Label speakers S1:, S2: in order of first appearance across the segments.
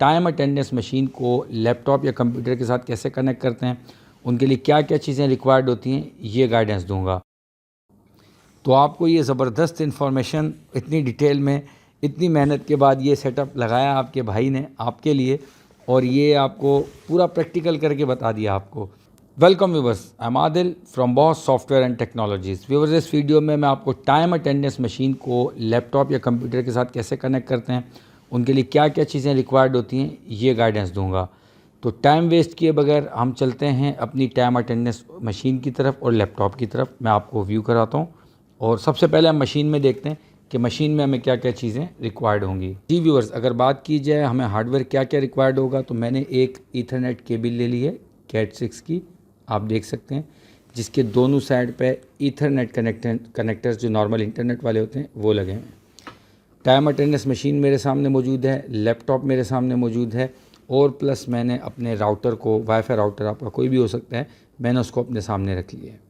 S1: Time attendance machine को laptop या computer के साथ कैसे कनेक्ट करते हैं, उनके लिए क्या क्या चीज़ें रिक्वायर्ड होती हैं, ये गाइडेंस दूंगा। तो आपको ये ज़बरदस्त इन्फॉर्मेशन इतनी डिटेल में, इतनी मेहनत के बाद ये सेटअप लगाया आपके भाई ने आपके लिए, और ये आपको पूरा प्रैक्टिकल करके बता दिया आपको। Welcome viewers, I am Adil from boss software and technologies. Viewers, इस वीडियो में मैं आपको टाइम अटेंडेंस मशीन को लैपटॉप या कंप्यूटर के साथ कैसे कनेक्ट करते हैं, उनके लिए क्या क्या चीज़ें रिक्वायर्ड होती हैं, ये गाइडेंस दूंगा। तो टाइम वेस्ट किए बगैर हम चलते हैं अपनी टाइम अटेंडेंस मशीन की तरफ और लैपटॉप की तरफ। मैं आपको व्यू कराता हूँ और सबसे पहले हम मशीन में देखते हैं कि मशीन में हमें क्या क्या चीज़ें रिक्वायर्ड होंगी। जी व्यूअर्स, अगर बात की जाए हमें हार्डवेयर क्या क्या रिक्वायर्ड होगा, तो मैंने एक ईथरनेट केबल ले ली है कैट 6 की, आप देख सकते हैं, जिसके दोनों साइड पे ईथरनेट कनेक्टर्स जो नॉर्मल इंटरनेट वाले होते हैं वो लगे हैं। टाइम अटेंडेंस मशीन मेरे सामने मौजूद है, लैपटॉप मेरे सामने मौजूद है, और प्लस मैंने अपने राउटर को, वाईफाई राउटर आपका कोई भी हो सकता है, मैंने उसको अपने सामने रख लिया है।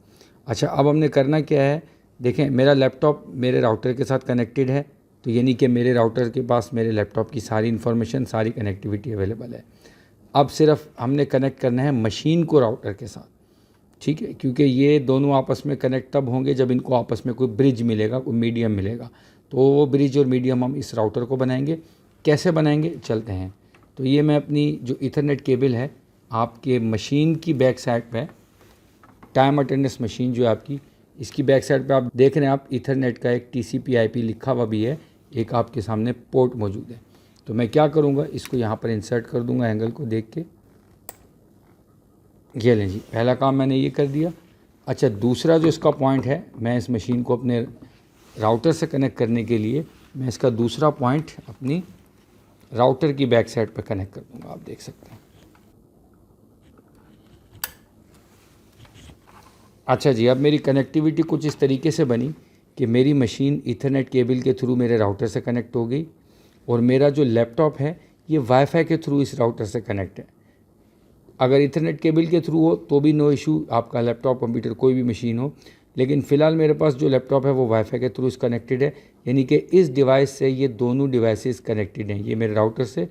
S1: अच्छा, अब हमने करना क्या है, देखें मेरा लैपटॉप मेरे राउटर के साथ कनेक्टेड है, तो यानी कि मेरे राउटर के पास मेरे लैपटॉप की सारी इन्फॉर्मेशन, सारी कनेक्टिविटी अवेलेबल है। अब सिर्फ हमने कनेक्ट करना है मशीन को राउटर के साथ, ठीक है, क्योंकि ये दोनों आपस में कनेक्ट तब होंगे जब इनको आपस में कोई ब्रिज मिलेगा, कोई मीडियम मिलेगा। तो वो ब्रिज और मीडियम हम इस राउटर को बनाएंगे। कैसे बनाएंगे, चलते हैं। तो ये मैं अपनी जो ईथरनेट केबल है आपके मशीन की बैक साइड पे, टाइम अटेंडेंस मशीन जो है आपकी, इसकी बैक साइड पे आप देख रहे हैं, आप ईथरनेट का एक TCP/IP लिखा हुआ भी है, एक आपके सामने पोर्ट मौजूद है। तो मैं क्या करूँगा, इसको यहाँ पर इंसर्ट कर दूँगा एंगल को देख के। ये लें जी, पहला काम मैंने ये कर दिया। अच्छा, दूसरा जो इसका पॉइंट है, मैं इस मशीन को अपने राउटर से कनेक्ट करने के लिए मैं इसका दूसरा पॉइंट अपनी राउटर की बैक साइड पर कनेक्ट कर दूँगा, आप देख सकते हैं। अच्छा जी, अब मेरी कनेक्टिविटी कुछ इस तरीके से बनी कि मेरी मशीन ईथरनेट केबल के थ्रू मेरे राउटर से कनेक्ट हो गई, और मेरा जो लैपटॉप है ये वाईफाई के थ्रू इस राउटर से कनेक्ट है। अगर ईथरनेट केबल के थ्रू हो तो भी नो इशू, आपका लैपटॉप, कंप्यूटर, कोई भी मशीन हो। लेकिन फ़िलहाल मेरे पास जो लैपटॉप है वो वाईफाई के थ्रू इस कनेक्टेड है, यानी कि इस डिवाइस से ये दोनों डिवाइसेस कनेक्टेड हैं। ये मेरे राउटर से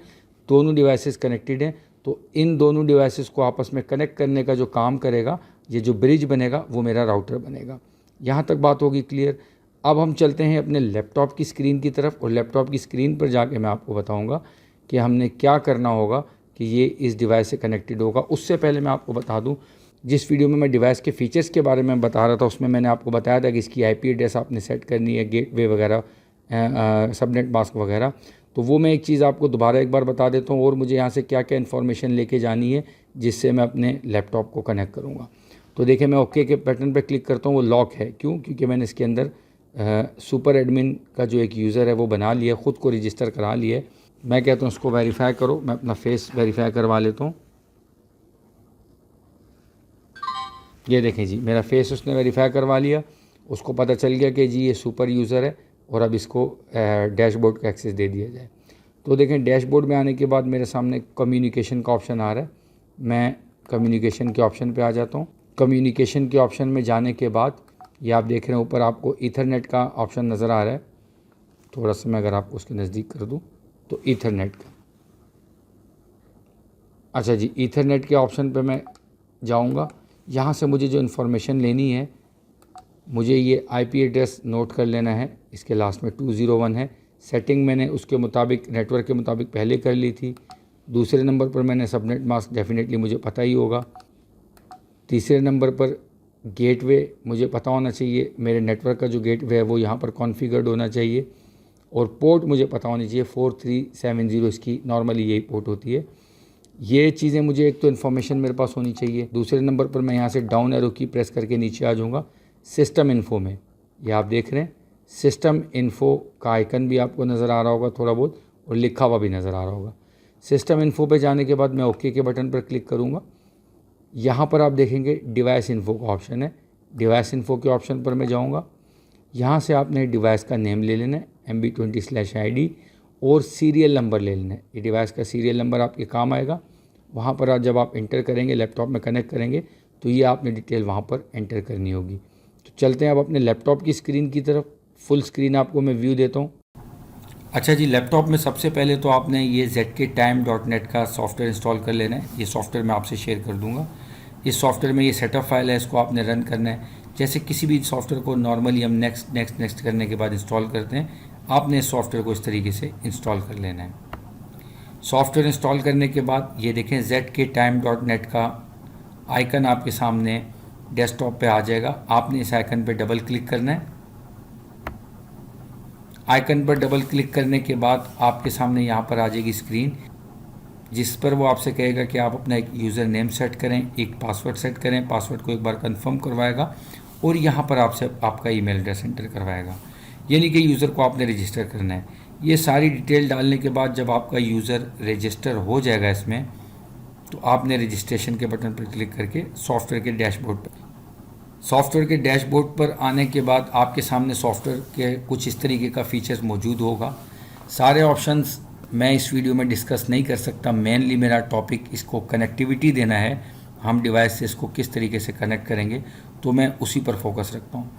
S1: दोनों डिवाइसेस कनेक्टेड हैं। तो इन दोनों डिवाइसेस को आपस में कनेक्ट करने का जो काम करेगा, ये जो ब्रिज बनेगा, वो मेरा राउटर बनेगा। यहाँ तक बात होगी क्लियर। अब हम चलते हैं अपने लैपटॉप की स्क्रीन की तरफ, और लैपटॉप की स्क्रीन पर जाके मैं आपको बताऊँगा कि हमने क्या करना होगा कि ये इस डिवाइस से कनेक्टेड होगा। उससे पहले मैं आपको बता दूं, जिस वीडियो में मैं डिवाइस के फीचर्स के बारे में बता रहा था, उसमें मैंने आपको बताया था कि इसकी IP एड्रेस आपने सेट करनी है, गेटवे वगैरह, सबनेट मास्क वगैरह। तो वो मैं एक चीज़ आपको दोबारा एक बार बता देता हूँ, और मुझे यहाँ से क्या क्या इन्फॉर्मेशन लेके जानी है जिससे मैं अपने लैपटॉप को कनेक्ट करूँगा। तो देखिए, मैं ओके के बटन पर क्लिक करता हूँ, वो लॉक है। क्यों? क्योंकि मैंने इसके अंदर सुपर एडमिन का जो एक यूज़र है वो बना लिया, ख़ुद को रजिस्टर करा लिया। मैं कहता हूँ उसको वेरीफाई करो, मैं अपना फेस वेरीफाई करवा लेता हूँ। ये देखें जी, मेरा फेस उसने वेरीफाई करवा लिया, उसको पता चल गया कि जी ये सुपर यूज़र है, और अब इसको डैशबोर्ड का एक्सेस दे दिया जाए। तो देखें, डैशबोर्ड में आने के बाद मेरे सामने कम्युनिकेशन का ऑप्शन आ रहा है। मैं कम्युनिकेशन के ऑप्शन पे आ जाता हूँ। कम्युनिकेशन के ऑप्शन में जाने के बाद ये आप देख रहे हैं ऊपर आपको ईथरनेट का ऑप्शन नज़र आ रहा है। थोड़ा सा मैं अगर आपको उसके नज़दीक कर दूँ तो ईथरनेट का, अच्छा जी, ईथरनेट के ऑप्शन पे मैं जाऊंगा। यहाँ से मुझे जो इन्फॉर्मेशन लेनी है, मुझे ये IP एड्रेस नोट कर लेना है। इसके लास्ट में 201 है। सेटिंग मैंने उसके मुताबिक, नेटवर्क के मुताबिक पहले कर ली थी। दूसरे नंबर पर मैंने सबनेट मास्क, डेफिनेटली मुझे पता ही होगा। तीसरे नंबर पर गेटवे मुझे पता होना चाहिए, मेरे नेटवर्क का जो गेटवे है वो यहाँ पर कॉन्फ़िगर्ड होना चाहिए। और पोर्ट मुझे पता होनी चाहिए, 4370 इसकी नॉर्मली यही पोर्ट होती है। ये चीज़ें मुझे, एक तो इन्फॉर्मेशन मेरे पास होनी चाहिए। दूसरे नंबर पर मैं यहाँ से डाउन एरो की प्रेस करके नीचे आ जाऊँगा सिस्टम इन्फो में। ये आप देख रहे हैं, सिस्टम इन्फो का आइकन भी आपको नज़र आ रहा होगा थोड़ा बहुत, और लिखा हुआ भी नज़र आ रहा होगा। सिस्टम इन्फो पे जाने के बाद मैं ओके के बटन पर क्लिक करूँगा। यहाँ पर आप देखेंगे डिवाइस इन्फो का ऑप्शन है। डिवाइस इन्फो के ऑप्शन पर मैं जाऊँगा। यहाँ से आपने डिवाइस का नेम ले लेना है, MB20/ID, और सीरियल नंबर ले लेना है। ये डिवाइस का सीरियल नंबर आपके काम आएगा। वहाँ पर जब आप इंटर करेंगे, लैपटॉप में कनेक्ट करेंगे, तो ये आपने डिटेल वहाँ पर एंटर करनी होगी। तो चलते हैं अब अपने लैपटॉप की स्क्रीन की तरफ। फुल स्क्रीन आपको मैं व्यू देता हूँ। अच्छा जी, लैपटॉप में सबसे पहले तो आपने ये zktime.net का सॉफ्टवेयर इंस्टॉल कर लेना है। ये सॉफ्टवेयर मैं आपसे शेयर कर दूंगा। इस सॉफ्टवेयर में ये सेटअप फाइल है, इसको आपने रन करना है। जैसे किसी भी सॉफ्टवेयर को नॉर्मली हम नेक्स्ट नेक्स्ट नेक्स्ट करने के बाद इंस्टॉल करते हैं, आपने इस सॉफ्टवेयर को इस तरीके से इंस्टॉल कर लेना है। सॉफ्टवेयर इंस्टॉल करने के बाद ये देखें zktime.net का आइकन आपके सामने डेस्कटॉप पे आ जाएगा। आपने इस आइकन पे डबल क्लिक करना है। आइकन पर डबल क्लिक करने के बाद आपके सामने यहाँ पर आ जाएगी स्क्रीन, जिस पर वो आपसे कहेगा कि आप अपना एक यूज़र नेम सेट करें, एक पासवर्ड सेट करें। पासवर्ड को एक बार कंफर्म करवाएगा और यहाँ पर आपसे आपका ईमेल एड्रेस एंटर करवाएगा, यानी कि यूज़र को आपने रजिस्टर करना है। ये सारी डिटेल डालने के बाद जब आपका यूज़र रजिस्टर हो जाएगा इसमें, तो आपने रजिस्ट्रेशन के बटन पर क्लिक करके सॉफ्टवेयर के डैशबोर्ड पर आने के बाद आपके सामने सॉफ्टवेयर के कुछ इस तरीके का फीचर्स मौजूद होगा। सारे ऑप्शंस मैं इस वीडियो में डिस्कस नहीं कर सकता। मेनली मेरा टॉपिक इसको कनेक्टिविटी देना है, हम डिवाइस से इसको किस तरीके से कनेक्ट करेंगे, तो मैं उसी पर फोकस रखता हूँ।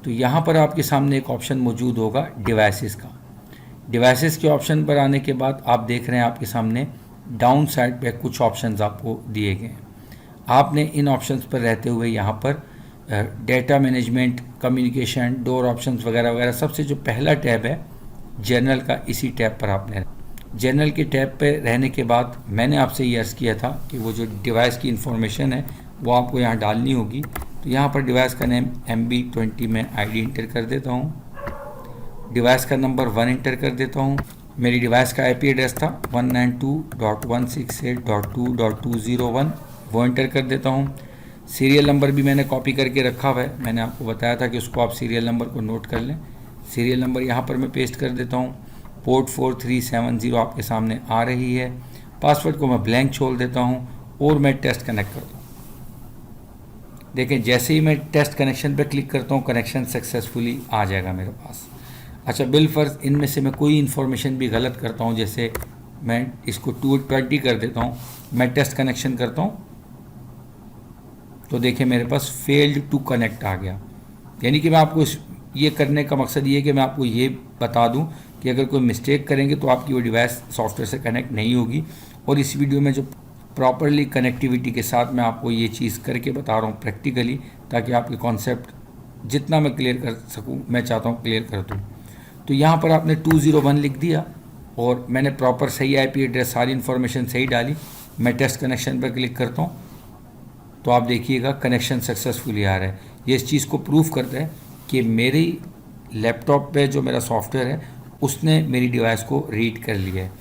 S1: तो यहाँ पर आपके सामने एक ऑप्शन मौजूद होगा डिवाइसेस का। डिवाइसेस के ऑप्शन पर आने के बाद आप देख रहे हैं आपके सामने डाउन साइड पे कुछ ऑप्शंस आपको दिए गए हैं। आपने इन ऑप्शंस पर रहते हुए यहाँ पर data management, communication, door options वगैरह वगैरह, सबसे जो पहला टैब है जनरल का, इसी टैब पर आपने जनरल के टैब पे रहने के बाद मैंने आपसे ये अर्ज़ किया था कि वो जो डिवाइस की इंफॉर्मेशन है वो आपको यहाँ डालनी होगी। तो यहाँ पर डिवाइस का नेम MB20 में ID इंटर कर देता हूँ। डिवाइस का नंबर 1 इंटर कर देता हूँ। मेरी डिवाइस का IP एड्रेस था 192.168.2.201, वो इंटर कर देता हूँ। सीरियल नंबर भी मैंने कॉपी करके रखा हुआ है, मैंने आपको बताया था कि उसको आप सीरियल नंबर को नोट कर लें। सीरियल नंबर यहाँ पर मैं पेस्ट कर देता हूँ। पोर्ट 4370 आपके सामने आ रही है। पासवर्ड को मैं ब्लैंक छोड़ देता हूँ और मैं टेस्ट कनेक्ट करता हूँ। देखें, जैसे ही मैं टेस्ट कनेक्शन पर क्लिक करता हूँ, कनेक्शन सक्सेसफुली आ जाएगा मेरे पास। अच्छा, बिलफर्ज इनमें से मैं कोई इन्फॉर्मेशन भी गलत करता हूँ, जैसे मैं इसको 220 कर देता हूँ, मैं टेस्ट कनेक्शन करता हूँ, तो देखिए मेरे पास फेल्ड टू कनेक्ट आ गया। यानी कि मैं आपको ये करने का मकसद ये है कि मैं आपको ये बता दूं कि अगर कोई मिस्टेक करेंगे तो आपकी वो डिवाइस सॉफ्टवेयर से कनेक्ट नहीं होगी। और इस वीडियो में जो प्रॉपरली कनेक्टिविटी के साथ मैं आपको ये चीज़ करके बता रहा हूँ प्रैक्टिकली, ताकि आपके कॉन्सेप्ट जितना मैं क्लियर कर सकूँ, मैं चाहता हूँ क्लियर कर दूँ। तो यहाँ पर आपने 201 लिख दिया और मैंने प्रॉपर सही IP एड्रेस, सारी इन्फॉर्मेशन सही डाली। मैं टेस्ट कनेक्शन पर क्लिक करता हूँ तो आप देखिएगा कनेक्शन सक्सेसफुली आ रहा है। ये इस चीज़ को प्रूव करता है कि मेरी लैपटॉप पे जो मेरा सॉफ्टवेयर है उसने मेरी डिवाइस को रीड कर लिया है।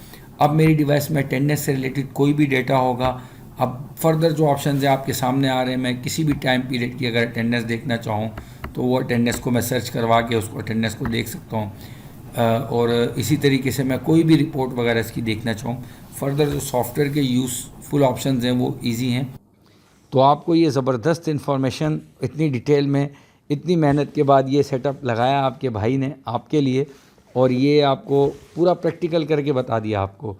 S1: अब मेरी डिवाइस में अटेंडेंस से रिलेटेड कोई भी डेटा होगा, अब फर्दर जो ऑप्शन है आपके सामने आ रहे हैं, मैं किसी भी टाइम पीरियड की अगर अटेंडेंस देखना चाहूँ तो वो अटेंडेंस को मैं सर्च करवा के उसको अटेंडेंस को देख सकता हूँ। और इसी तरीके से मैं कोई भी रिपोर्ट वगैरह इसकी देखना चाहूँ, फर्दर जो सॉफ्टवेयर के यूज़फुल ऑप्शन हैं वो ईजी हैं। तो आपको ये ज़बरदस्त इन्फॉर्मेशन इतनी डिटेल में, इतनी मेहनत के बाद ये सेटअप लगाया आपके भाई ने आपके लिए, और ये आपको पूरा प्रैक्टिकल करके बता दिया आपको।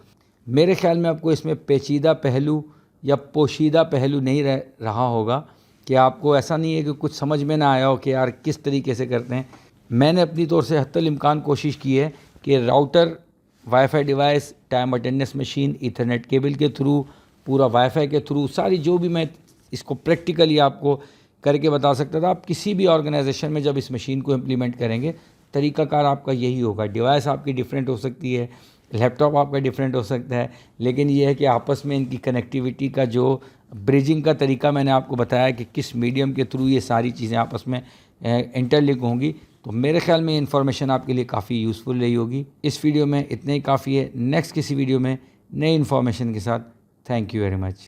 S1: मेरे ख़्याल में आपको इसमें पेचीदा पहलू या पोशीदा पहलू नहीं रहा होगा कि आपको ऐसा नहीं है कि कुछ समझ में ना आया हो कि यार किस तरीके से करते हैं। मैंने अपनी तौर से हत्तल इम्कान कोशिश की है कि router, wifi device, time attendance machine, Ethernet cable के थ्रू, पूरा वाईफाई के थ्रू, सारी जो भी मैं इसको प्रैक्टिकली आपको करके बता सकता था। आप किसी भी ऑर्गेनाइजेशन में जब इस मशीन को इम्प्लीमेंट करेंगे, तरीक़ाकार आपका यही होगा। डिवाइस आपकी डिफरेंट हो सकती है, लैपटॉप आपका डिफरेंट हो सकता है, लेकिन ये है कि आपस में इनकी कनेक्टिविटी का जो ब्रिजिंग का तरीका मैंने आपको बताया कि किस मीडियम के थ्रू ये सारी चीज़ें आपस में इंटरलिंक होंगी। तो मेरे ख्याल में इन्फॉर्मेशन आपके लिए काफ़ी यूज़फुल रही होगी। इस वीडियो में इतना ही काफ़ी है। नेक्स्ट किसी वीडियो में नई इन्फॉर्मेशन के साथ। Thank you very much.